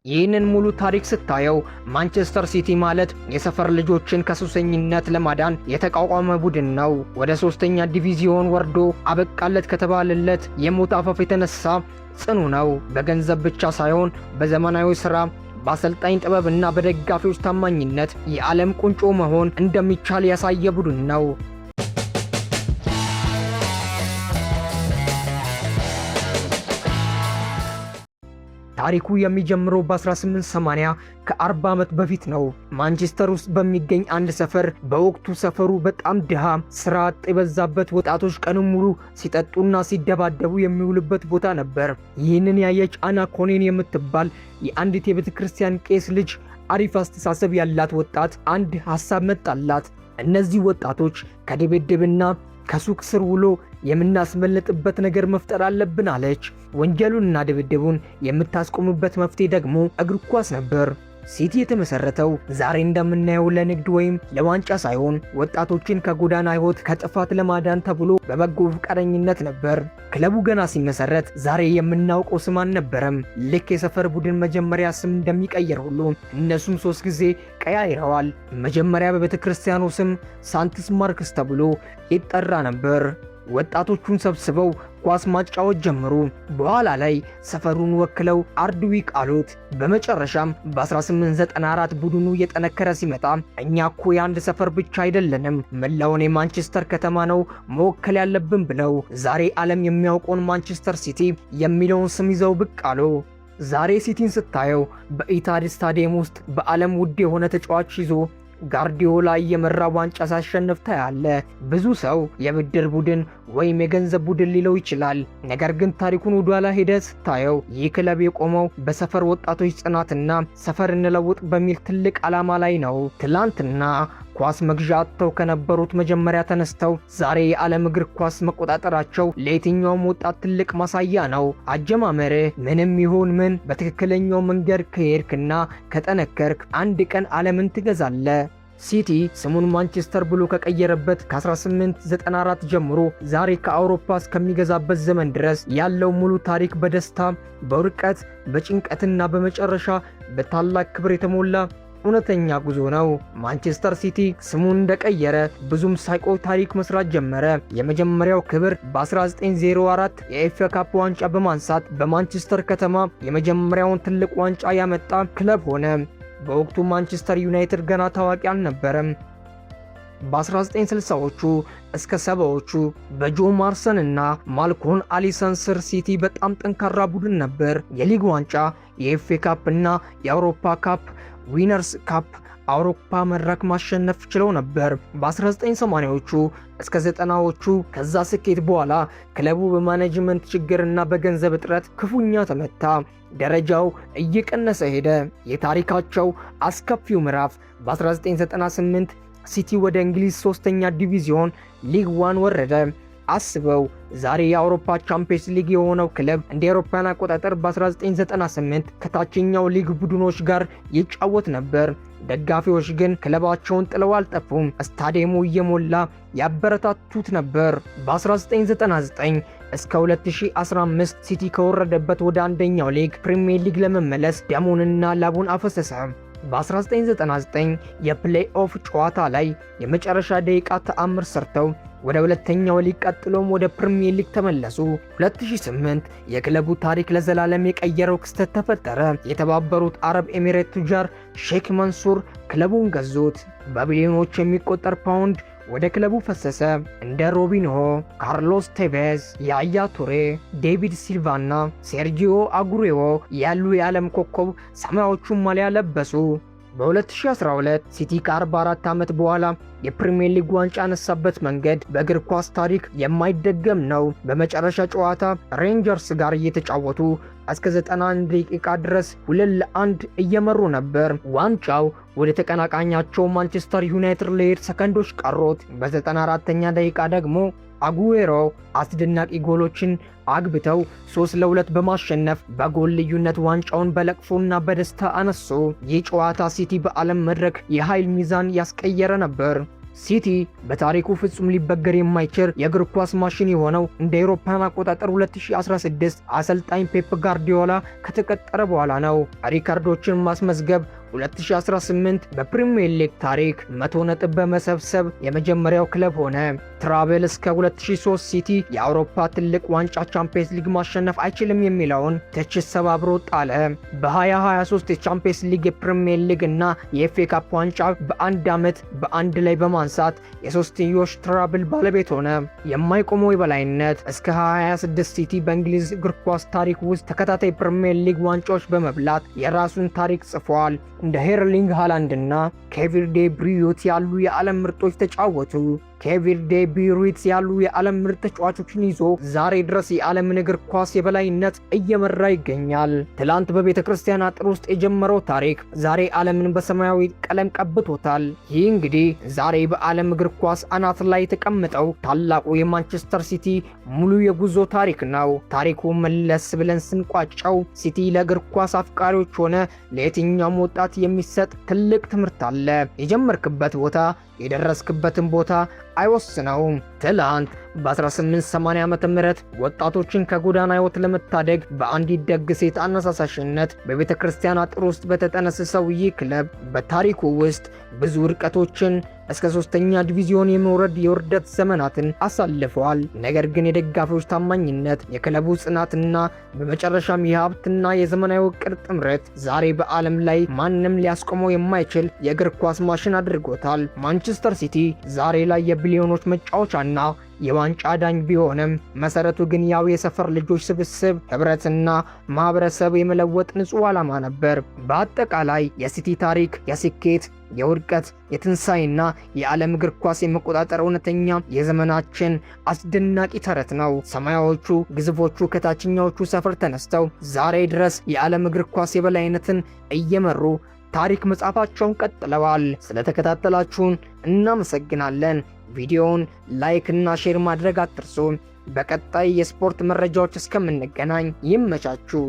ይህንን ሙሉ ታሪክ ስታየው ማንቸስተር ሲቲ ማለት የሰፈር ልጆችን ከሱሰኝነት ለማዳን የተቋቋመ ቡድን ነው። ወደ 3ኛ ዲቪዚዮን ወርዶ አበቃለት ከተባለለት የሞት አፋፍ የተነሳ ጽኑ ነው። በገንዘብ ብቻ ሳይሆን በዘመናዊ ሥራ፣ በአሰልጣኝ ጥበብና በደጋፊዎች ታማኝነት የዓለም ቁንጮ መሆን እንደሚቻል ያሳየ ቡድን ነው። ታሪኩ የሚጀምረው በ1880 ከ40 ዓመት በፊት ነው። ማንቸስተር ውስጥ በሚገኝ አንድ ሰፈር። በወቅቱ ሰፈሩ በጣም ድሃ፣ ስራ አጥ የበዛበት፣ ወጣቶች ቀኑን ሙሉ ሲጠጡና ሲደባደቡ የሚውልበት ቦታ ነበር። ይህንን ያየች አና ኮኔን የምትባል የአንዲት የቤተ ክርስቲያን ቄስ ልጅ አሪፍ አስተሳሰብ ያላት ወጣት አንድ ሐሳብ መጣላት። እነዚህ ወጣቶች ከድብድብና ከሱቅ ስር ውሎ የምናስመልጥበት ነገር መፍጠር አለብን አለች። ወንጀሉንና ድብድቡን የምታስቆምበት መፍትሄ ደግሞ እግር ኳስ ነበር። ሲቲ የተመሰረተው ዛሬ እንደምናየው ለንግድ ወይም ለዋንጫ ሳይሆን ወጣቶችን ከጎዳና ሕይወት ከጥፋት ለማዳን ተብሎ በበጎ ፈቃደኝነት ነበር። ክለቡ ገና ሲመሰረት ዛሬ የምናውቀው ስም አልነበረም። ልክ የሰፈር ቡድን መጀመሪያ ስም እንደሚቀየር ሁሉ እነሱም 3 ጊዜ ቀያይረዋል። መጀመሪያ በቤተ ክርስቲያኑ ስም ሳንትስ ማርክስ ተብሎ ይጠራ ነበር። ወጣቶቹን ሰብስበው ኳስ ማጫወት ጀመሩ። በኋላ ላይ ሰፈሩን ወክለው አርድዊክ አሉት። በመጨረሻም በ1894 ቡድኑ እየጠነከረ ሲመጣ እኛ እኮ የአንድ ሰፈር ብቻ አይደለንም፣ መላውን የማንቸስተር ከተማ ነው መወከል ያለብን ብለው ዛሬ ዓለም የሚያውቀውን ማንቸስተር ሲቲ የሚለውን ስም ይዘው ብቅ አሉ። ዛሬ ሲቲን ስታየው በኢታድ ስታዲየም ውስጥ በዓለም ውድ የሆነ ተጫዋች ይዞ ጋርዲዮላ እየመራ ዋንጫ ሲያሸንፍ ታያለ። ብዙ ሰው የብድር ቡድን ወይም የገንዘብ ቡድን ሊለው ይችላል። ነገር ግን ታሪኩን ወደኋላ ሄደህ ስታየው ይህ ክለብ የቆመው በሰፈር ወጣቶች ጽናትና ሰፈር እንለውጥ በሚል ትልቅ ዓላማ ላይ ነው። ትላንትና ኳስ መግዣ አጥተው ከነበሩት መጀመሪያ ተነስተው ዛሬ የዓለም እግር ኳስ መቆጣጠራቸው ለየትኛውም ወጣት ትልቅ ማሳያ ነው። አጀማመርህ ምንም ይሁን ምን በትክክለኛው መንገድ ከሄድክና ከጠነከርክ አንድ ቀን ዓለምን ትገዛለህ። ሲቲ ስሙን ማንቸስተር ብሎ ከቀየረበት ከ1894 ጀምሮ ዛሬ ከአውሮፓ እስከሚገዛበት ዘመን ድረስ ያለው ሙሉ ታሪክ በደስታ፣ በውርቀት፣ በጭንቀትና በመጨረሻ በታላቅ ክብር የተሞላ እውነተኛ ጉዞ ነው። ማንቸስተር ሲቲ ስሙን እንደቀየረ ብዙም ሳይቆይ ታሪክ መስራት ጀመረ። የመጀመሪያው ክብር በ1904 የኤፍኤ ካፕ ዋንጫ በማንሳት በማንቸስተር ከተማ የመጀመሪያውን ትልቅ ዋንጫ ያመጣ ክለብ ሆነ። በወቅቱ ማንቸስተር ዩናይትድ ገና ታዋቂ አልነበረም። በ1960ዎቹ እስከ 70ዎቹ በጆ ማርሰን እና ማልኮን አሊሰን ስር ሲቲ በጣም ጠንካራ ቡድን ነበር። የሊግ ዋንጫ፣ የኤፍኤ ካፕ እና የአውሮፓ ካፕ ዊነርስ ካፕ አውሮፓ መድረክ ማሸነፍ ችለው ነበር። በ1980ዎቹ እስከ 90ዎቹ ከዛ ስኬት በኋላ ክለቡ በማኔጅመንት ችግርና በገንዘብ እጥረት ክፉኛ ተመታ። ደረጃው እየቀነሰ ሄደ። የታሪካቸው አስከፊው ምዕራፍ በ1998 ሲቲ ወደ እንግሊዝ 3ኛ ዲቪዚዮን ሊግ 1 ወረደ። አስበው ዛሬ የአውሮፓ ቻምፒየንስ ሊግ የሆነው ክለብ እንደ አውሮፓውያን አቆጣጠር በ1998 ከታችኛው ሊግ ቡድኖች ጋር ይጫወት ነበር። ደጋፊዎች ግን ክለባቸውን ጥለው አልጠፉም። ስታዲየሙ እየሞላ ያበረታቱት ነበር። በ1999 እስከ 2015 ሲቲ ከወረደበት ወደ አንደኛው ሊግ ፕሪሚየር ሊግ ለመመለስ ደሙንና ላቡን አፈሰሰ። በ1999 የፕሌይኦፍ ጨዋታ ላይ የመጨረሻ ደቂቃ ተአምር ሰርተው ወደ ሁለተኛው ሊግ ቀጥሎም ወደ ፕሪሚየር ሊግ ተመለሱ። 2008 የክለቡ ታሪክ ለዘላለም የቀየረው ክስተት ተፈጠረ። የተባበሩት አረብ ኤሚሬት ቱጃር ሼክ መንሱር ክለቡን ገዙት። በቢሊዮኖች የሚቆጠር ፓውንድ ወደ ክለቡ ፈሰሰ። እንደ ሮቢንሆ፣ ካርሎስ ቴቬዝ፣ ያያ ቱሬ፣ ዴቪድ ሲልቫና ሴርጂዮ አጉሬዎ ያሉ የዓለም ኮከብ ሰማያዊዎቹን ማሊያ ለበሱ። በ2012 ሲቲ ከ44 ዓመት በኋላ የፕሪሚየር ሊግ ዋንጫ ያነሳበት መንገድ በእግር ኳስ ታሪክ የማይደገም ነው። በመጨረሻ ጨዋታ ሬንጀርስ ጋር እየተጫወቱ እስከ 91 ደቂቃ ድረስ 2-1 እየመሩ ነበር። ዋንጫው ወደ ተቀናቃኛቸው ማንቸስተር ዩናይትድ ለሄድ ሰከንዶች ቀሩት። በ94ኛ ደቂቃ ደግሞ አጉዌሮ አስደናቂ ጎሎችን አግብተው 3-2 በማሸነፍ በጎል ልዩነት ዋንጫውን በለቅሶና በደስታ አነሱ። ይህ ጨዋታ ሲቲ በዓለም መድረክ የኃይል ሚዛን ያስቀየረ ነበር። ሲቲ በታሪኩ ፍጹም ሊበገር የማይችል የእግር ኳስ ማሽን የሆነው እንደ አውሮፓውያን አቆጣጠር 2016 አሰልጣኝ ፔፕ ጋርዲዮላ ከተቀጠረ በኋላ ነው። ሪካርዶችን ማስመዝገብ 2018 በፕሪሚየር ሊግ ታሪክ 100 ነጥብ በመሰብሰብ የመጀመሪያው ክለብ ሆነ። ትራቨል እስከ 2003 ሲቲ የአውሮፓ ትልቅ ዋንጫ ቻምፒየንስ ሊግ ማሸነፍ አይችልም የሚለውን ትችት ሰባብሮ ጣለ። በ2023 የቻምፒየንስ ሊግ፣ የፕሪሚየር ሊግ እና የኤፍኤ ካፕ ዋንጫ በአንድ ዓመት በአንድ ላይ በማንሳት የሶስትዮሽ ትራብል ባለቤት ሆነ። የማይቆመው የበላይነት እስከ 2026 ሲቲ በእንግሊዝ እግር ኳስ ታሪክ ውስጥ ተከታታይ ፕሪሚየር ሊግ ዋንጫዎች በመብላት የራሱን ታሪክ ጽፏል። እንደ ኤርሊንግ ሃላንድ እና ኬቪን ዴ ብሩይነ ያሉ የዓለም ምርጦች ተጫወቱ። ኬቪን ዴ ብሩይነ ያሉ የዓለም ምርጥ ተጫዋቾችን ይዞ ዛሬ ድረስ የዓለምን እግር ኳስ የበላይነት እየመራ ይገኛል። ትላንት በቤተ ክርስቲያን አጥር ውስጥ የጀመረው ታሪክ ዛሬ ዓለምን በሰማያዊ ቀለም ቀብቶታል። ይህ እንግዲህ ዛሬ በዓለም እግር ኳስ አናት ላይ የተቀመጠው ታላቁ የማንቸስተር ሲቲ ሙሉ የጉዞ ታሪክ ነው። ታሪኩ መለስ ብለን ስንቋጨው ሲቲ ለእግር ኳስ አፍቃሪዎች ሆነ ለየትኛውም ወጣት የሚሰጥ ትልቅ ትምህርት አለ። የጀመርክበት ቦታ የደረስክበትን ቦታ አይወስነውም። ትላንት በ1880 ዓመተ ምህረት ወጣቶችን ከጎዳና ሕይወት ለመታደግ በአንዲት ደግ ሴት አነሳሳሽነት በቤተ ክርስቲያን አጥር ውስጥ በተጠነሰሰው ይህ ክለብ በታሪኩ ውስጥ ብዙ ርቀቶችን እስከ 3ኛ ዲቪዚዮን የመውረድ የውርደት ዘመናትን አሳልፈዋል። ነገር ግን የደጋፊዎች ታማኝነት፣ የክለቡ ጽናትና በመጨረሻም የሀብትና የዘመናዊ ዕቅድ ጥምረት ዛሬ በዓለም ላይ ማንም ሊያስቆመው የማይችል የእግር ኳስ ማሽን አድርጎታል። ማንቸስተር ሲቲ ዛሬ ላይ የቢሊዮኖች መጫወቻና የዋንጫ ዳኝ ቢሆንም መሰረቱ ግን ያው የሰፈር ልጆች ስብስብ፣ ህብረትና ማህበረሰብ የመለወጥ ንጹህ ዓላማ ነበር። በአጠቃላይ የሲቲ ታሪክ የስኬት፣ የውድቀት፣ የትንሳኤና የዓለም እግር ኳስ የመቆጣጠር እውነተኛ የዘመናችን አስደናቂ ተረት ነው። ሰማያዎቹ ግዙፎቹ ከታችኛዎቹ ሰፈር ተነስተው ዛሬ ድረስ የዓለም እግር ኳስ የበላይነትን እየመሩ ታሪክ መጻፋቸውን ቀጥለዋል። ስለተከታተላችሁን እናመሰግናለን። ቪዲዮውን ላይክ እና ሼር ማድረግ አትርሱ። በቀጣይ የስፖርት መረጃዎች እስከምንገናኝ ይመቻችሁ።